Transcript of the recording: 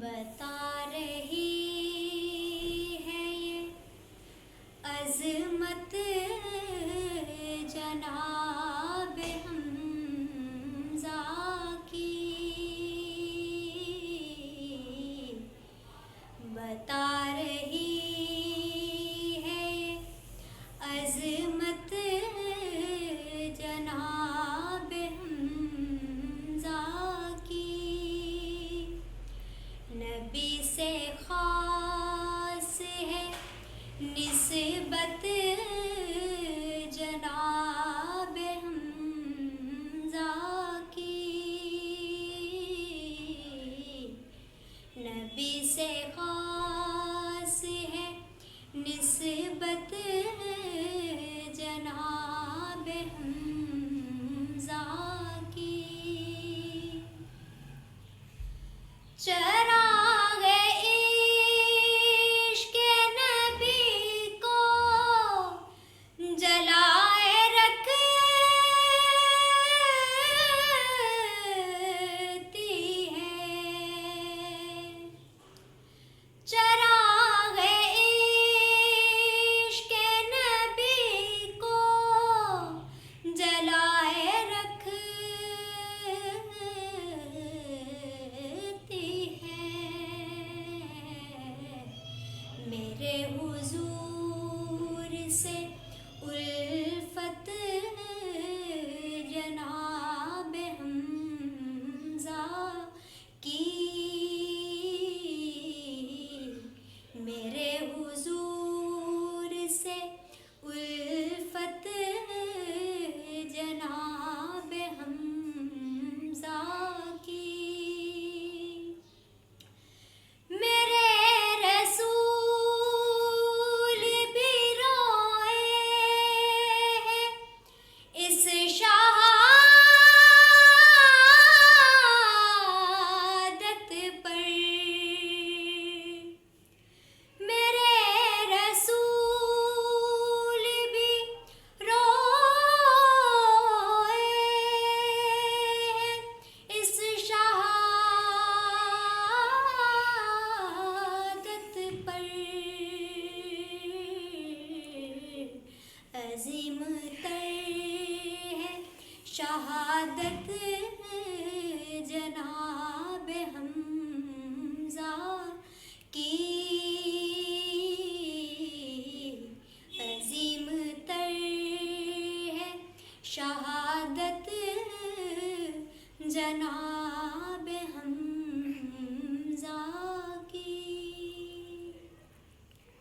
بتا رہی ہے یہ عظمت جناب حمزہ کی، بتا رہی ہے یہ عظمت جناب حمزہ کی، نبی سے خاص ہے نسبت جناب حمزہ کی، نبی سے خاص ہے نسبت جناب حمزہ کی، چراغ عشق نبی کو جلائے رکھتی ہے، چراغ عشق نبی کو جلائے رکھتی ہے، میرے حضور سے الفت جناب حمزہ کی، میرے حضور سے الفت جناب حمزہ کی، میرے رسول بھی روئے ہیں اس شہادت پر، میرے رسول بھی روئے ہیں اس شہادت پر، عظیم تر ہے شہادت جناب حمزہ کی،